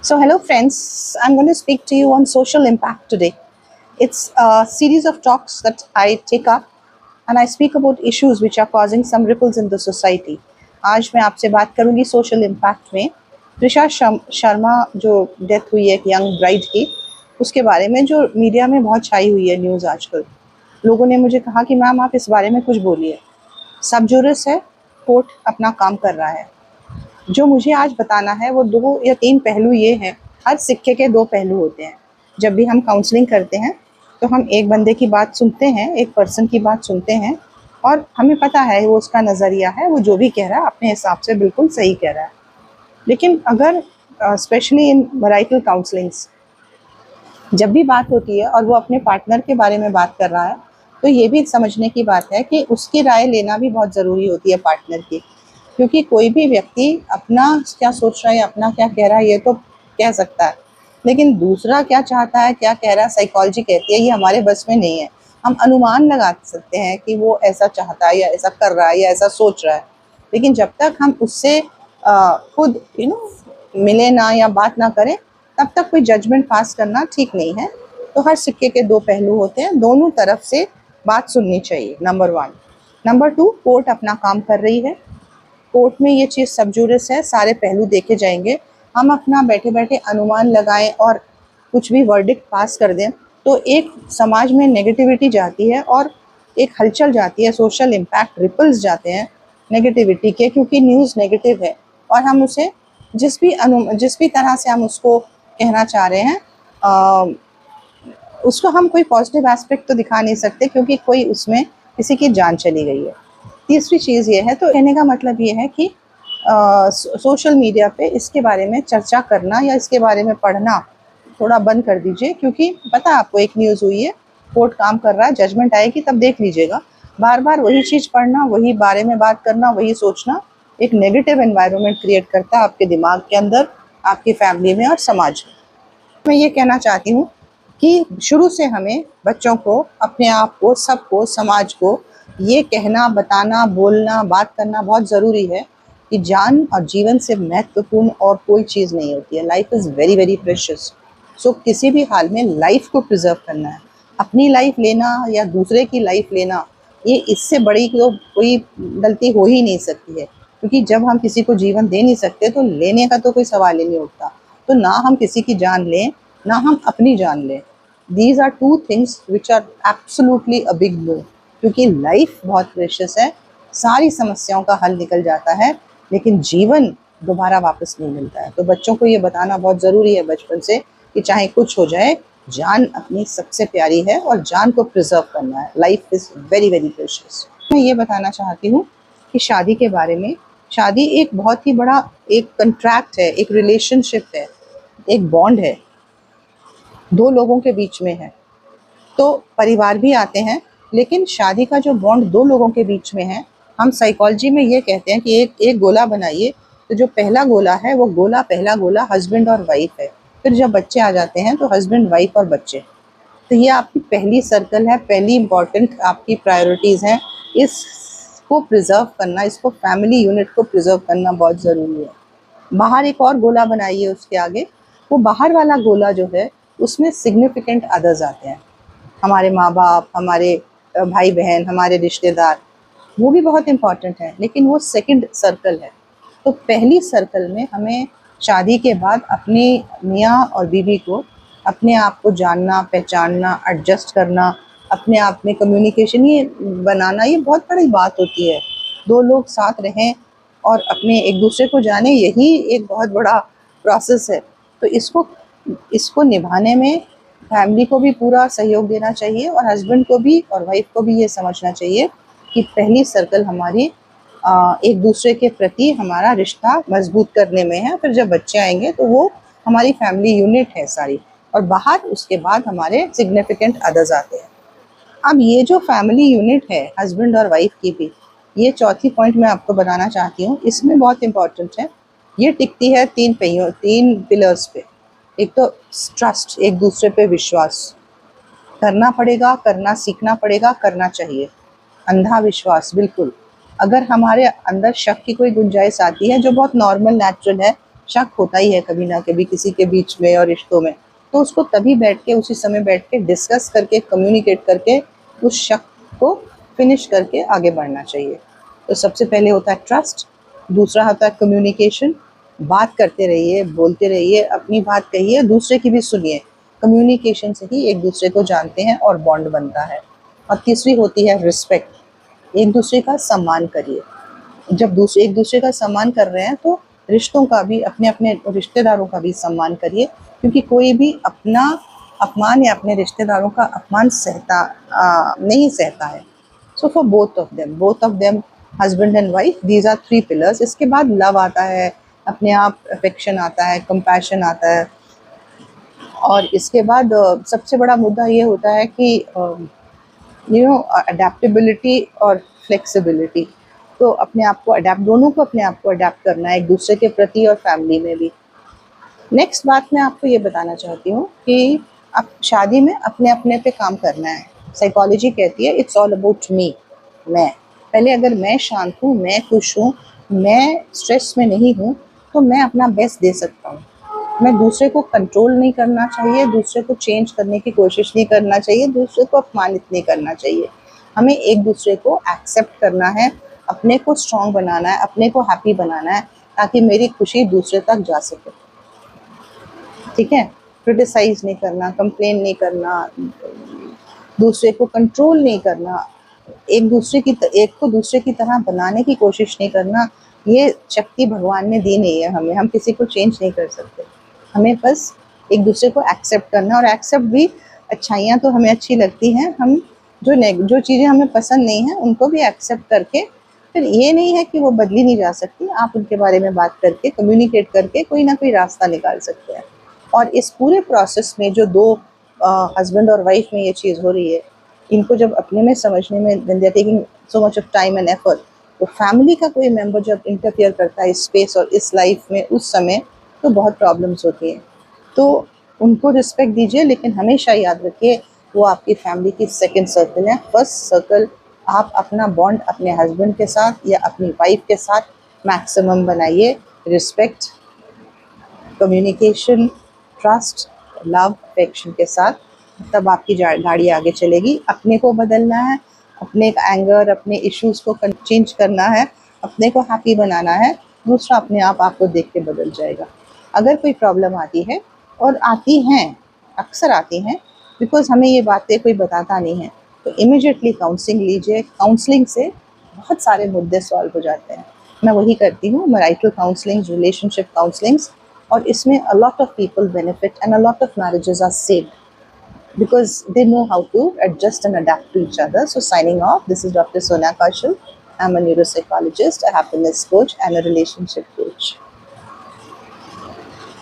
So, hello friends, I'm going to speak to you on social impact today. It's a series of talks that I take up and I speak about issues which are causing some ripples in the society. आज मैं आपसे बात करूंगी social impact में त्रिशा शर्मा जो death हुई है एक यंग ब्राइड की, उसके बारे में जो मीडिया में बहुत छाई हुई है न्यूज़ आजकल। लोगों ने मुझे कहा कि मैम आप इस बारे में कुछ बोलिए। सब जुरिस है, कोर्ट अपना काम कर रहा है। जो मुझे आज बताना है वो 2 या 3 पहलू ये हैं, हर सिक्के के 2 पहलू होते हैं। जब भी हम काउंसलिंग करते हैं, तो हम एक बंदे की बात सुनते हैं, एक पर्सन की बात सुनते हैं और हमें पता है वो उसका नज़रिया है, वो जो भी कह रहा है अपने हिसाब से बिल्कुल सही कह रहा है। लेकिन अगर स्पेशली इन मैरिटल काउंसलिंग्स जब भी बात होती है और वो अपने पार्टनर के बारे में बात कर रहा है, तो ये भी समझने की बात है कि उसकी राय लेना भी बहुत ज़रूरी होती है पार्टनर की। क्योंकि कोई भी व्यक्ति अपना क्या सोच रहा है, अपना क्या कह रहा है, ये तो कह सकता है, लेकिन दूसरा क्या चाहता है, क्या कह रहा है, साइकोलॉजी कहती है, ये हमारे बस में नहीं है। हम अनुमान लगा सकते हैं कि वो ऐसा चाहता है या ऐसा कर रहा है या ऐसा सोच रहा है, लेकिन जब तक हम उससे खुद मिले ना या बात ना करें, तब तक कोई जजमेंट पास करना ठीक नहीं है। तो हर सिक्के के 2 पहलू होते हैं, दोनों तरफ से बात सुननी चाहिए, नंबर 1। नंबर 2, कोर्ट अपना काम कर रही है। कोर्ट में ये चीज़ सब जुरिस है, सारे पहलू देखे जाएंगे। हम अपना बैठे-बैठे अनुमान लगाएं और कुछ भी वर्डिक्ट पास कर दें, तो एक समाज में नेगेटिविटी जाती है और एक हलचल जाती है, सोशल इम्पैक्ट रिपल्स जाते हैं नेगेटिविटी के, क्योंकि न्यूज़ नेगेटिव है और हम उसे जिस भी तरह से हम उसको कहना चाह रहे हैं, उसको हम कोई पॉजिटिव एस्पेक्ट तो दिखा नहीं सकते, क्योंकि कोई उसमें किसी की जान चली गई है। तीसरी चीज़ ये है, तो कहने का मतलब ये है कि सोशल मीडिया पे इसके बारे में चर्चा करना या इसके बारे में पढ़ना थोड़ा बंद कर दीजिए, क्योंकि पता है आपको एक न्यूज़ हुई है, कोर्ट काम कर रहा है, जजमेंट आएगी तब देख लीजिएगा। बार बार वही चीज़ पढ़ना, वही बारे में बात करना, वही सोचना एक नेगेटिव एनवायरनमेंट क्रिएट करता है आपके दिमाग के अंदर, आपकी फैमिली में और समाज में। मैं ये कहना चाहती हूँ कि शुरू से हमें बच्चों को, अपने आप को, सबको, समाज को ये कहना, बताना, बोलना, बात करना बहुत ज़रूरी है कि जान और जीवन से महत्वपूर्ण और कोई चीज़ नहीं होती है। Life is very very precious. So किसी भी हाल में लाइफ को प्रिजर्व करना है। अपनी लाइफ लेना या दूसरे की लाइफ लेना, ये इससे बड़ी तो कोई गलती हो ही नहीं सकती है, क्योंकि जब हम किसी को जीवन दे नहीं सकते तो लेने का तो कोई सवाल ही नहीं उठता। तो ना हम किसी की जान लें, ना हम अपनी जान लें। These are 2 things which are absolutely a big no, क्योंकि लाइफ बहुत प्रेशियस है, सारी समस्याओं का हल निकल जाता है, लेकिन जीवन दोबारा वापस नहीं मिलता है। तो बच्चों को ये बताना बहुत ज़रूरी है बचपन से कि चाहे कुछ हो जाए, जान अपनी सबसे प्यारी है और जान को प्रिजर्व करना है। Life is very very precious. मैं ये बताना चाहती हूँ कि शादी के बारे में, शादी एक बहुत ही बड़ा एक कंट्रैक्ट है, एक रिलेशनशिप है, एक बॉन्ड है, 2 लोगों के बीच में है। तो परिवार भी आते हैं, लेकिन शादी का जो बॉन्ड 2 लोगों के बीच में है, हम साइकोलॉजी में ये कहते हैं कि एक गोला बनाइए, तो जो पहला गोला है वो गोला, पहला गोला हस्बैंड और वाइफ है। फिर जब बच्चे आ जाते हैं तो हस्बैंड, वाइफ और बच्चे। तो ये आपकी पहली सर्कल है, पहली इम्पॉर्टेंट आपकी प्रायोरिटीज़ हैं। इसको प्रिजर्व करना, इसको फैमिली यूनिट को प्रिजर्व करना बहुत ज़रूरी है। बाहर एक और गोला बनाइए उसके आगे, वो बाहर वाला गोला जो है उसमें सिग्निफिकेंट अदर्स आते हैं, हमारे माँ बाप, हमारे भाई बहन, हमारे रिश्तेदार, वो भी बहुत इम्पॉर्टेंट है, लेकिन वो सेकंड सर्कल है। तो पहली सर्कल में हमें शादी के बाद अपने मियाँ और बीवी को, अपने आप को जानना, पहचानना, एडजस्ट करना, अपने आप में कम्युनिकेशन ये बनाना, ये बहुत बड़ी बात होती है। 2 लोग साथ रहें और अपने एक दूसरे को जाने, यही एक बहुत बड़ा प्रोसेस है। तो इसको निभाने में फैमिली को भी पूरा सहयोग देना चाहिए और हस्बैंड को भी और वाइफ को भी ये समझना चाहिए कि पहली सर्कल हमारी एक दूसरे के प्रति हमारा रिश्ता मजबूत करने में है। फिर जब बच्चे आएंगे तो वो हमारी फैमिली यूनिट है सारी, और बाहर उसके बाद हमारे सिग्निफिकेंट अदर्स आते हैं। अब ये जो फैमिली यूनिट है हस्बैंड और वाइफ की भी, ये चौथी पॉइंट मैं आपको बताना चाहती हूँ, इसमें बहुत इम्पोर्टेंट है। ये टिकती है 3 पिलर्स पे। एक तो ट्रस्ट, एक दूसरे पे विश्वास करना पड़ेगा, करना सीखना पड़ेगा, करना चाहिए। अंधा विश्वास बिल्कुल, अगर हमारे अंदर शक की कोई गुंजाइश आती है, जो बहुत नॉर्मल नेचुरल है, शक होता ही है कभी ना कभी किसी के बीच में और रिश्तों में, तो उसको तभी बैठ के उसी समय बैठ के डिस्कस करके कम्युनिकेट करके उस शक को फिनिश करके आगे बढ़ना चाहिए। तो सबसे पहले होता है ट्रस्ट, दूसरा होता है कम्युनिकेशन, बात करते रहिए, बोलते रहिए, अपनी बात कहिए, दूसरे की भी सुनिए। कम्युनिकेशन से ही एक दूसरे को जानते हैं और बॉन्ड बनता है। और तीसरी होती है रिस्पेक्ट, एक दूसरे का सम्मान करिए। जब दूसरे एक दूसरे का सम्मान कर रहे हैं तो रिश्तों का भी, अपने अपने रिश्तेदारों का भी सम्मान करिए, क्योंकि कोई भी अपना अपमान या अपने रिश्तेदारों का अपमान नहीं सहता है। So for both of them husband and wife, these are three pillars. इसके बाद लव आता है, अपने आप अफेक्शन आता है, कंपैशन आता है। और इसके बाद सबसे बड़ा मुद्दा ये होता है कि अडेप्टेबिलिटी और फ्लेक्सिबिलिटी। तो अपने आप को अडेप्ट, दोनों को अपने आप को अडेप्ट करना है एक दूसरे के प्रति और फैमिली में भी। नेक्स्ट बात मैं आपको ये बताना चाहती हूँ कि अब शादी में अपने अपने पे काम करना है। साइकोलॉजी कहती है इट्स ऑल अबाउट मी, मैं। पहले अगर मैं शांत हूँ, मैं खुश हूँ, मैं स्ट्रेस में नहीं हूँ, तो मैं अपना बेस्ट दे सकता हूँ। मैं दूसरे को कंट्रोल नहीं करना चाहिए, दूसरे को चेंज करने की कोशिश नहीं करना चाहिए, दूसरे को अपमानित नहीं करना चाहिए। हमें एक दूसरे को एक्सेप्ट करना है, अपने को स्ट्रॉन्ग बनाना है, अपने को हैप्पी बनाना है, ताकि मेरी खुशी दूसरे तक जा सके। ठीक है, क्रिटिसाइज नहीं करना, कंप्लेन नहीं करना, दूसरे को कंट्रोल नहीं करना, एक को दूसरे की तरह बनाने की कोशिश नहीं करना। ये शक्ति भगवान ने दी नहीं है हमें, हम किसी को चेंज नहीं कर सकते। हमें बस एक दूसरे को एक्सेप्ट करना, और एक्सेप्ट भी, अच्छाइयाँ तो हमें अच्छी लगती हैं, हम जो चीज़ें हमें पसंद नहीं हैं उनको भी एक्सेप्ट करके, फिर ये नहीं है कि वो बदली नहीं जा सकती, आप उनके बारे में बात करके, कम्युनिकेट करके कोई ना कोई रास्ता निकाल सकते हैं। और इस पूरे प्रोसेस में जो दो हस्बैंड और वाइफ में ये चीज़ हो रही है, इनको जब अपने में समझने में, when they are taking so much of time and effort, तो फैमिली का कोई मेंबर जब इंटरफियर करता है इस स्पेस और इस लाइफ में उस समय, तो बहुत प्रॉब्लम्स होती हैं। तो उनको रिस्पेक्ट दीजिए, लेकिन हमेशा याद रखिए वो आपकी फैमिली की सेकंड सर्कल है। फर्स्ट सर्कल आप अपना बॉन्ड अपने हस्बैंड के साथ या अपनी वाइफ के साथ मैक्सिमम बनाइए। Respect, communication, trust, love, affection के साथ, तब आपकी गाड़ी आगे चलेगी। अपने को बदलना है, अपने एंगर, अपने इश्यूज़ को चेंज करना है, अपने को हैप्पी बनाना है, दूसरा अपने आप आपको देख के बदल जाएगा। अगर कोई प्रॉब्लम आती है, और आती हैं, अक्सर आती हैं, बिकॉज हमें ये बातें कोई बताता नहीं है, तो इमीडिएटली काउंसलिंग लीजिए। काउंसलिंग से बहुत सारे मुद्दे सॉल्व हो जाते हैं। मैं वही करती हूँ, मैरिटल काउंसलिंग, रिलेशनशिप काउंसलिंग्स, और इसमें a lot of people benefit and a lot of marriages are saved because they know how to adjust and adapt to each other. So signing off, this is Dr. Sonia Kaushal. I'm a neuropsychologist, a happiness coach, and a relationship coach.